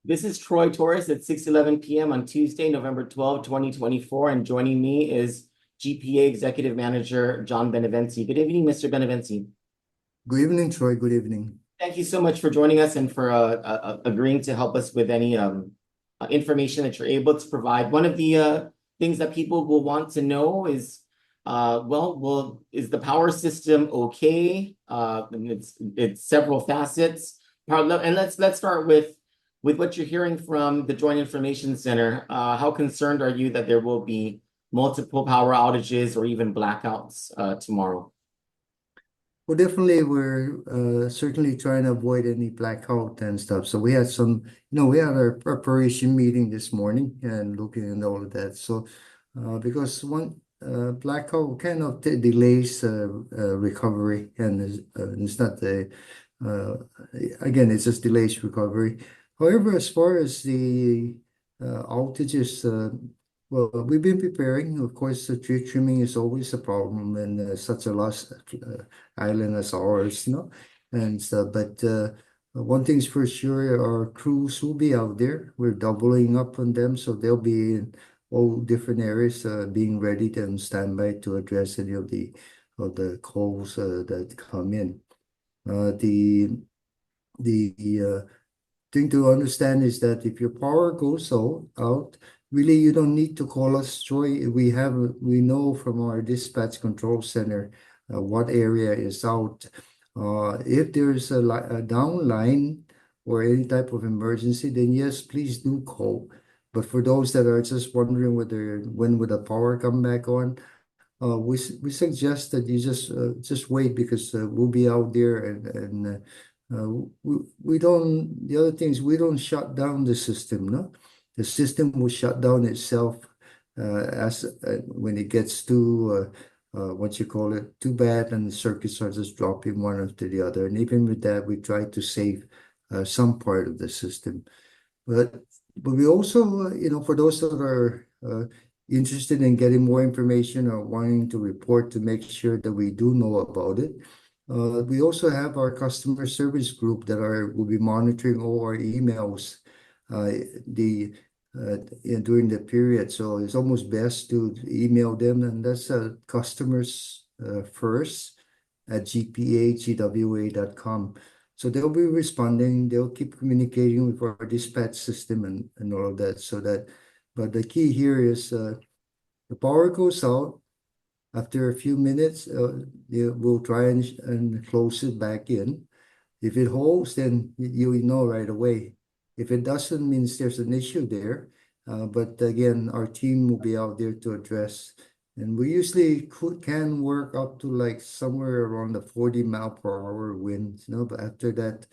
This is Troy Torres at 6:11 p.m. on Tuesday, November 12, 2024, and joining me is GPA Executive Manager John Benavente. Good evening, Mr. Benavente. Good evening, Troy. Good evening. Thank you so much for joining us and for agreeing to help us with any information that you're able to provide. One of the things that people will want to know is, is the power system okay? And it's several facets. And let's start with what you're hearing from the Joint Information Center. How concerned are you that there will be multiple power outages or even blackouts tomorrow? Well, definitely, we're certainly trying to avoid any blackout and stuff. So we had we had our preparation meeting this morning and looking at all of that. So because one blackout kind of delays recovery, and it's not the again, it just delays recovery. However, as far as the outages, well, we've been preparing. Of course, the tree trimming is always a problem in such a large island as ours, And so, but one thing's for sure, our crews will be out there. We're doubling up on them, so they'll be in all different areas, being ready and standby to address any of the calls that come in. The thing to understand is that if your power goes out, really you don't need to call us, Troy. We know from our dispatch control center what area is out. If there's a down line or any type of emergency, then yes, please do call. But for those that are just wondering when would the power come back on, we suggest that you just wait because we'll be out there and we don't. The other thing is we don't shut down the system. No, the system will shut down itself as when it gets too what you call it too bad, and the circuits are just dropping one after the other. And even with that, we try to save some part of the system. But we also, for those that are interested in getting more information or wanting to report to make sure that we do know about it. We also have our customer service group that will be monitoring all our emails during the period. So it's almost best to email them, and that's customers first at gpagwa.com. So they'll be responding. They'll keep communicating with our dispatch system and all of that. But the key here is the power goes out. After a few minutes, we'll try and close it back in. If it holds, then you know right away. If it doesn't, means there's an issue there. But again, our team will be out there to address. And we usually can work up to like somewhere around the 40-mile-per-hour winds, But after that,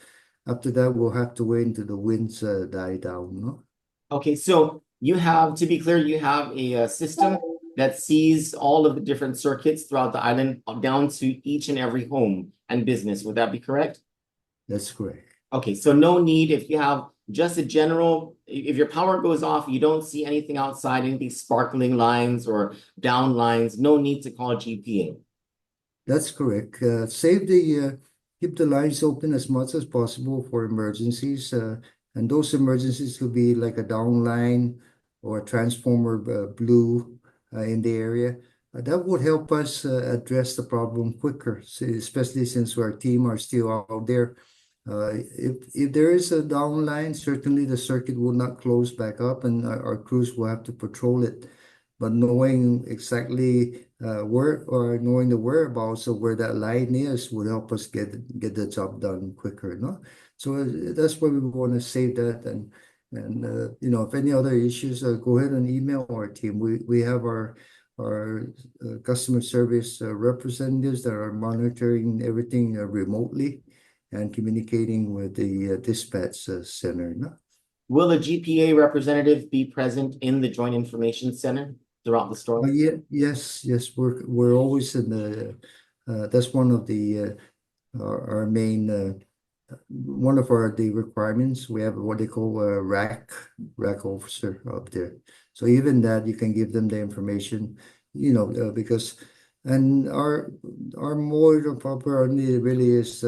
we'll have to wait until the winds die down, Okay, so to be clear, you have a system that sees all of the different circuits throughout the island down to each and every home and business. Would that be correct? That's correct. Okay, so no need if you have just if your power goes off, you don't see anything outside, any sparkling lines or down lines, no need to call GPA. That's correct. Keep the lines open as much as possible for emergencies. And those emergencies could be like a down line or a transformer blew in the area. That would help us address the problem quicker, especially since our team are still out there. If there is a down line, certainly the circuit will not close back up, and our crews will have to patrol it. But knowing exactly knowing the whereabouts of where that line is would help us get the job done quicker, no? So that's why we want to save that, and if any other issues, go ahead and email our team. We have our customer service representatives that are monitoring everything remotely and communicating with the dispatch center, no? Will a GPA representative be present in the Joint Information Center throughout the storm? Yes. We're always in that's one of our main one of the requirements. We have what they call a rack officer up there. So even that, you can give them the information, because and our mode of operandi really is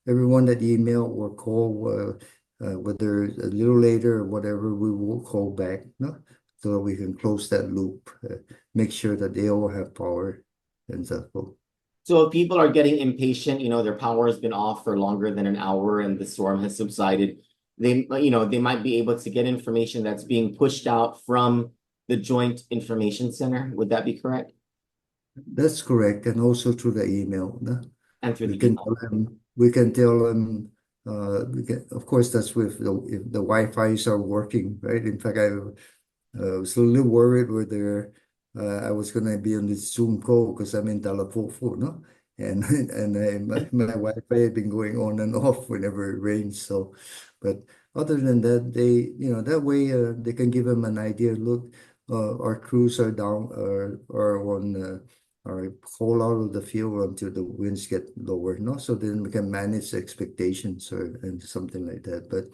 everyone that email or call whether a little later or whatever, we will call back, no? So we can close that loop, make sure that they all have power and so forth. So if people are getting impatient, their power has been off for longer than an hour and the storm has subsided, they might be able to get information that's being pushed out from the Joint Information Center. Would that be correct? That's correct, and also through the email, no? And through We the can email. tell them, we can tell them, of course, that's with if the Wi-Fi's are working, right? In fact, I was a little worried whether I was going to be on this Zoom call because I'm in Talapofo, no? And my Wi-Fi had been going on and off whenever it rains. So, but other than that, that way they can give them an idea. Look, our crews are down, are on, are call out of the field until the winds get lower, no? So then we can manage expectations and something like that. But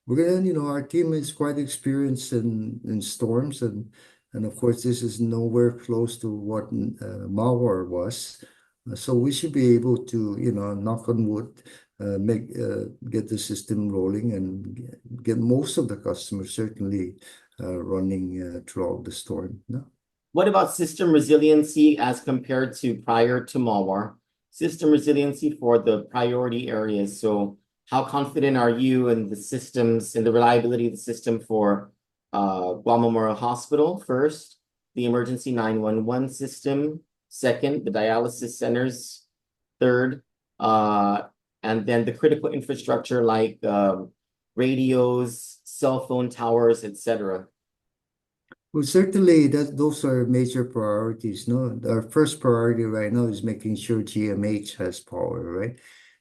we're gonna, our team is quite experienced in storms, and of course, this is nowhere close to what Mawar was. So we should be able to, knock on wood, make get the system rolling and get most of the customers certainly running throughout the storm. No? What about system resiliency as compared to prior to Malwar? System resiliency for the priority areas. So how confident are you in the systems and the reliability of the system for Guam Memorial Hospital first, the emergency 911 system, second, the dialysis centers, third, and then the critical infrastructure like radios, cell phone towers, etc. Well, certainly that those are major priorities. No, our first priority right now is making sure GMH has power, right?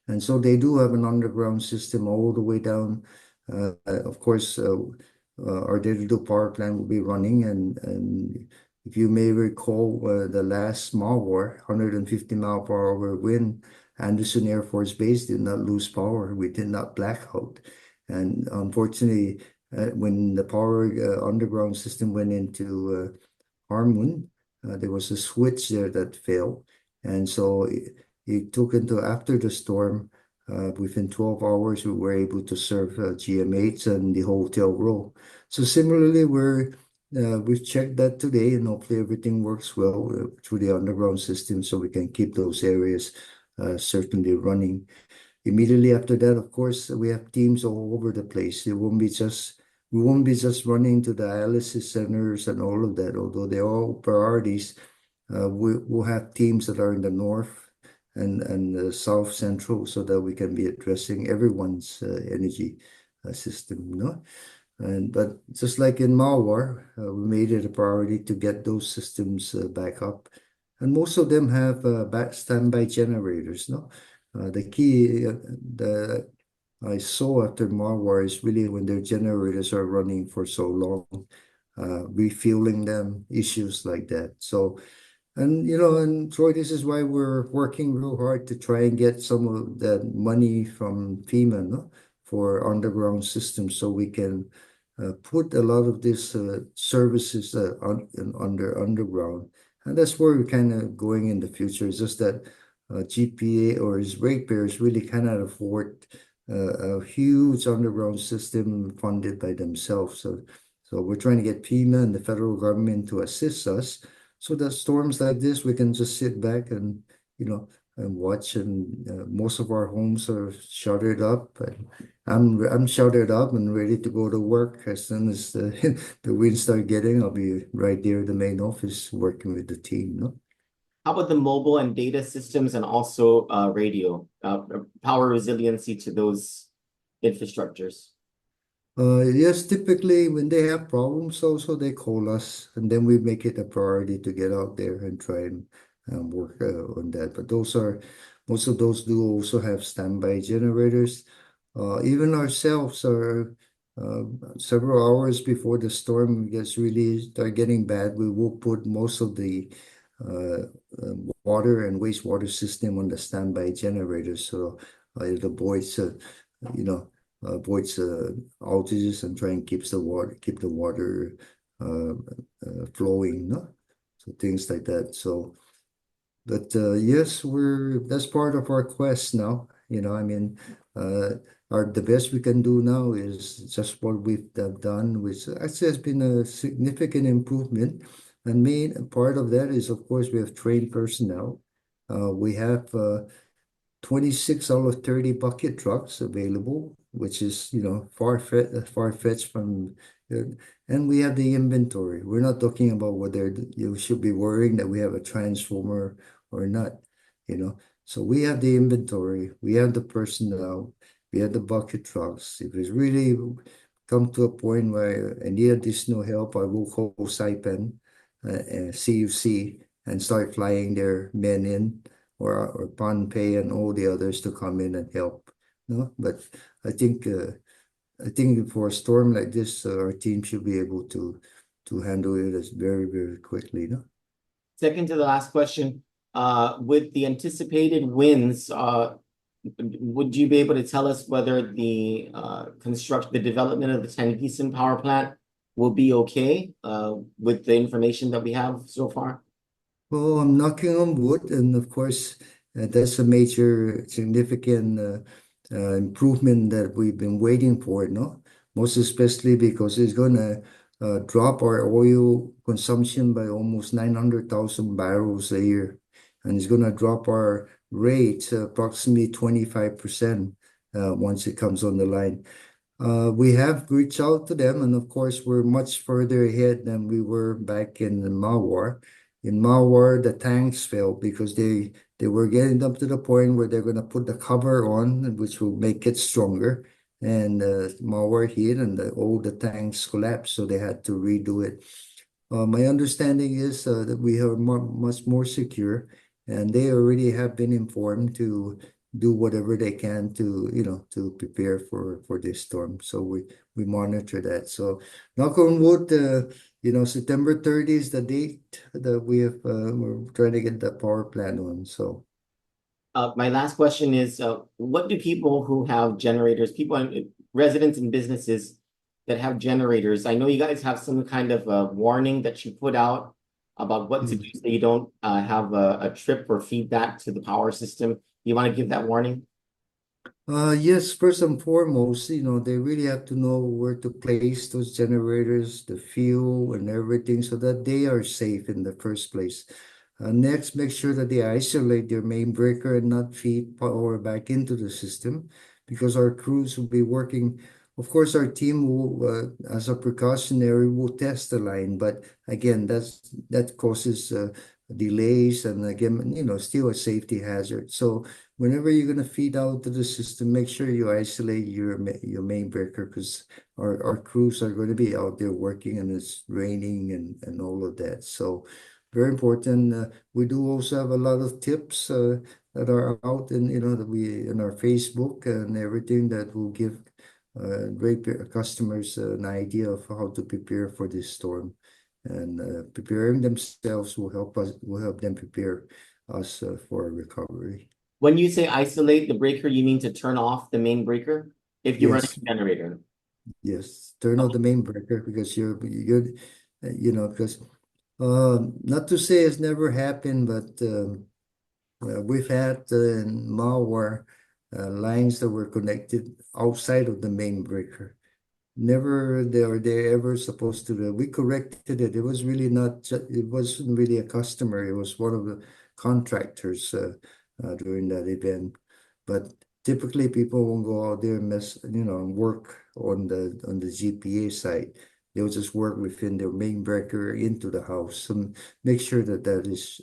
And so they do have an underground system all the way down. Of course, our digital power plant will be running, and if you may recall, the last small war, 150-mile-per-hour wind, Anderson Air Force Base did not lose power. We did not black out, and unfortunately when the power underground system went into Harmon, there was a switch there that failed. And so it took until after the storm, within 12 hours, we were able to serve GMH and the hotel row. So similarly, we've checked that today, and hopefully everything works well through the underground system so we can keep those areas certainly running. Immediately after that, of course, we have teams all over the place. We won't be just running to the dialysis centers and all of that, although they're all priorities. We'll have teams that are in the north and the south central so that we can be addressing everyone's energy system, you know? But just like in Malwar, we made it a priority to get those systems back up. And most of them have standby generators, no? The key that I saw after Marwar is really when their generators are running for so long, refueling them, issues like that. So, and Troy, this is why we're working real hard to try and get some of that money from FEMA, no? For underground systems so we can put a lot of these services underground. And that's where we're kind of going in the future. It's just that GPA or his ratepayers really cannot afford a huge underground system funded by themselves. So we're trying to get FEMA and the federal government to assist us so that storms like this, we can just sit back and watch. And most of our homes are shuttered up. And I'm shuttered up and ready to go to work as soon as the winds start getting. I'll be right there at the main office working with the team. No? How about the mobile and data systems and also radio, power resiliency to those infrastructures? Yes, typically when they have problems also they call us and then we make it a priority to get out there and try and work on that. But most of those do also have standby generators. Even ourselves are uh, several hours before the storm gets really start getting bad, we will put most of the uh, water and wastewater system on the standby generators so it avoids you know avoids outages and try and keep the water uh, flowing, no? So things like that. So, but yes, we're that's part of our quest now. I mean, the best we can do now is just what we've done, which actually has been a significant improvement. And main part of that is, of course, we have trained personnel. We have 26 out of 30 bucket trucks available, which is, far-fetched from, uh, and we have the inventory. We're not talking about whether you should be worrying that we have a transformer or not, you know. So we have the inventory, we have the personnel, we have the bucket trucks. If it's really come to a point where I need additional help, I will call Saipan, CUC, and start flying their men in or Panpei and all the others to come in and help. No, but I think I think for a storm like this, our team should be able to handle it as very, very quickly. No. Second to the last question, with the anticipated winds, would you be able to tell us whether the the development of the Teson power plant will be okay with the information that we have so far? Well, I'm knocking on wood, and of course, that's a major significant improvement that we've been waiting for, no? Most especially because it's gonna drop our oil consumption by almost 900,000 barrels a year, and it's gonna drop our rate approximately 25% once it comes on the line. We have reached out to them, and of course, we're much further ahead than we were back in Mawar. In Mawar, the tanks failed because they were getting up to the point where they're going to put the cover on, which will make it stronger. And Mawar hit, and all the tanks collapsed, so they had to redo it. My understanding is that we are much more secure, and they already have been informed to do whatever they can to, to prepare for this storm. So we monitor that. So knock on wood, September 30 is the date that we're trying to get the power plant on. So My last question is, what do people who have generators, residents and businesses that have generators, I know you guys have some kind of a warning that you put out about what to do so you don't have a trip or feedback to the power system. You want to give that warning? Yes, first and foremost, they really have to know where to place those generators, the fuel and everything so that they are safe in the first place. Next, make sure that they isolate their main breaker and not feed power back into the system because our crews will be working. Of course, our team will, as a precautionary, will test the line, but again, that causes delays and again, still a safety hazard. So whenever you're gonna feed out to the system, make sure you isolate your main breaker because our crews are going to be out there working and it's raining and all of that. So very important. We do also have a lot of tips that are out in that we in our Facebook and everything that will give great customers an idea of how to prepare for this storm. And preparing themselves will help them prepare us for recovery. When you say isolate the breaker, you mean to turn off the main breaker if you run Yes, a generator? yes. Turn off the main breaker because because not to say it's never happened, but we've had malware lines that were connected outside of the main breaker. Never they ever supposed to do. We corrected it. It was really not. It wasn't really a customer. It was one of the contractors during that event. But typically, people won't go out there and and work on the GPA side. They'll just work within their main breaker into the house. And make sure that that is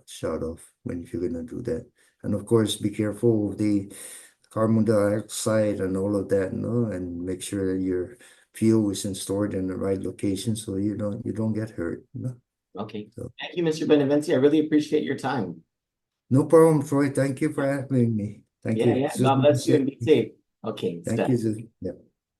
shut off when if you're gonna do that. And of course, be careful of the carbon dioxide and all of that, and make sure that your fuel isn't stored in the right location so you don't get hurt. Okay. So, Thank you, Mr. Benavente. I really appreciate your time. no problem, Troy. Thank you for having me. Thank Yeah, you. yeah. God Susan, bless you and be safe. Okay, it's thank you, done. Susan. Yeah.